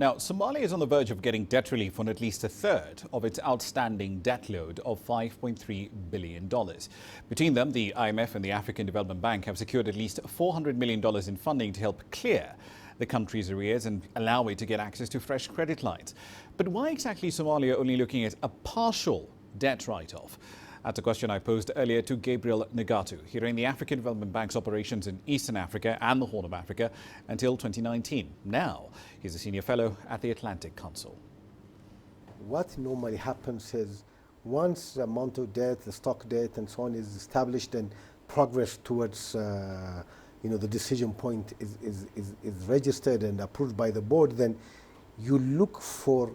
Now, Somalia is on the verge of getting debt relief on at least a third of its outstanding debt load of $5.3 billion. Between them, the IMF and the African Development Bank have secured at least $400 million in funding to help clear the country's arrears and allow it to get access to fresh credit lines. But why exactly is Somalia only looking at a partial debt write-off? That's a question I posed earlier to Gabriel Negatu. He ran the African Development Bank's operations in Eastern Africa and the Horn of Africa until 2019. Now, he's a senior fellow at the Atlantic Council. What normally happens is once the amount of debt, the stock debt and so on is established and progress towards the decision point is registered and approved by the board, then you look for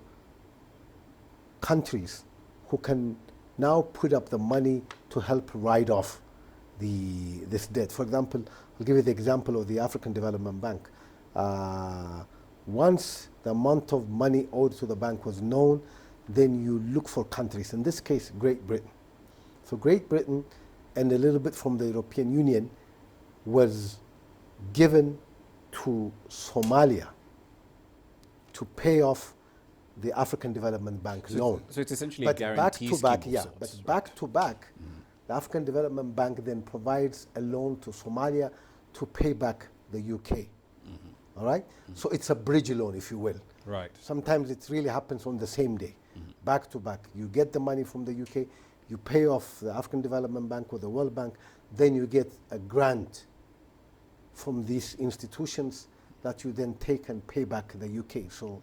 countries who can now put up the money to help write off this debt. For example, I'll give you the example of the African Development Bank. Once the amount of money owed to the bank was known, then you look for countries, in this case, Great Britain. So Great Britain and a little bit from the European Union was given to Somalia to pay off the African Development Bank loan. So it's essentially but a guarantee scheme of sorts, but back to back, the African Development Bank then provides a loan to Somalia to pay back the UK. All right? So it's a bridge loan, if you will. Right. Sometimes it really happens on the same day, back to back. You get the money from the UK, you pay off the African Development Bank or the World Bank, then you get a grant from these institutions that you then take and pay back the UK. So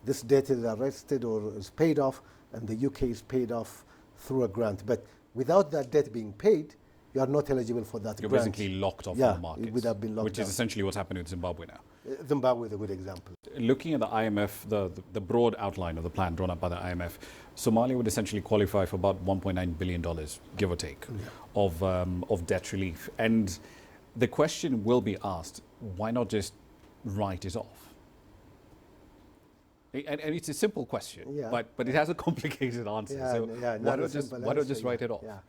this debt is arrested or is paid off, and the UK is paid off through a grant. But without that debt being paid, you are not eligible for that grant. You're basically locked off from the markets. It would have been locked which is essentially what's happening in Zimbabwe now. Zimbabwe is a good example. Looking at the IMF, the broad outline of the plan drawn up by the IMF, Somalia would essentially qualify for about $1.9 billion, give or take, of debt relief. And the question will be asked, why not just write it off? And it's a simple question, but it has a complicated answer. Why not just write it off? Yeah.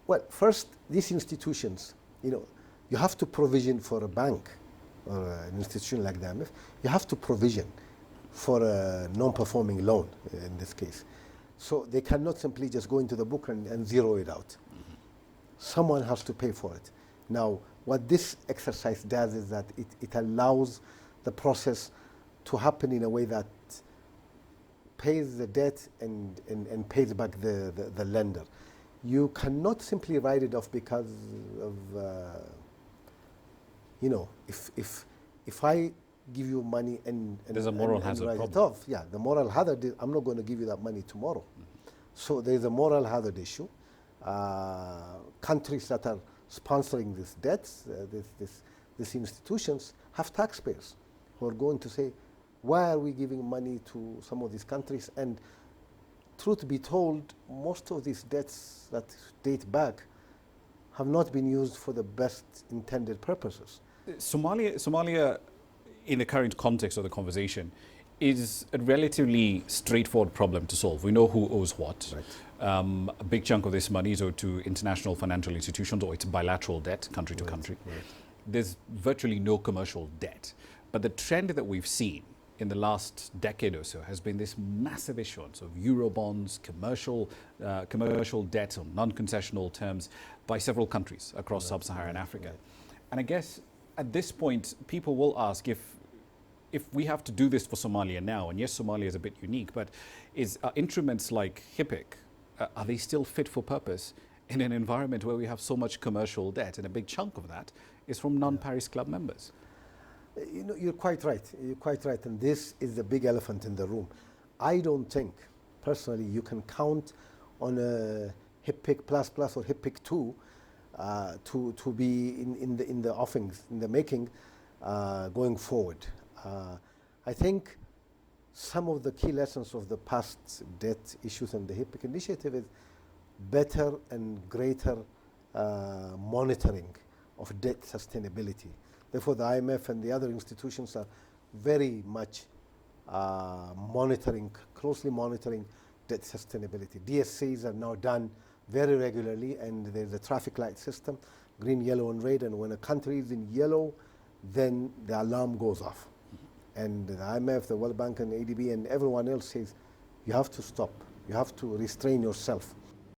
Well, first, these institutions, you have to provision for a bank or an institution like the IMF, you have to provision for a non-performing loan in this case. So they cannot simply just go into the book and zero it out. Someone has to pay for it. Now, what this exercise does is that it allows the process to happen in a way that pays the debt and pays back the lender. You cannot simply write it off because of, if I give you money and there's a moral hazard write problem. it off, the moral hazard is I'm not going to give you that money tomorrow. So there's a moral hazard issue. Countries that are sponsoring these debts, these institutions, have taxpayers who are going to say, why are we giving money to some of these countries? And truth be told, most of these debts that date back have not been used for the best intended purposes. Somalia, in the current context of the conversation, is a relatively straightforward problem to solve. We know who owes what. Right. A big chunk of this money is owed to international financial institutions, or it's bilateral debt, country to country. Right. There's virtually no commercial debt. But the trend that we've seen in the last decade or so has been this massive issuance of Eurobonds, commercial debt on non-concessional terms by several countries across sub-Saharan Africa. Right. And I guess at this point, people will ask if we have to do this for Somalia now, and yes, Somalia is a bit unique, but are instruments like HIPC, are they still fit for purpose in an environment where we have so much commercial debt, and a big chunk of that is from non-Paris Club members? You're quite right. You're quite right. And this is the big elephant in the room. I don't think, personally, you can count on a HIPC plus or HIPC 2 to be in the offings, in the making, going forward. I think some of the key lessons of the past debt issues and the HIPC initiative is better and greater monitoring of debt sustainability. Therefore, the IMF and the other institutions are very much closely monitoring debt sustainability. DSCs are now done very regularly, and there's a traffic light system, green, yellow, and red, and when a country is in yellow, then the alarm goes off. And the IMF, the World Bank, and ADB, and everyone else says, you have to stop. You have to restrain yourself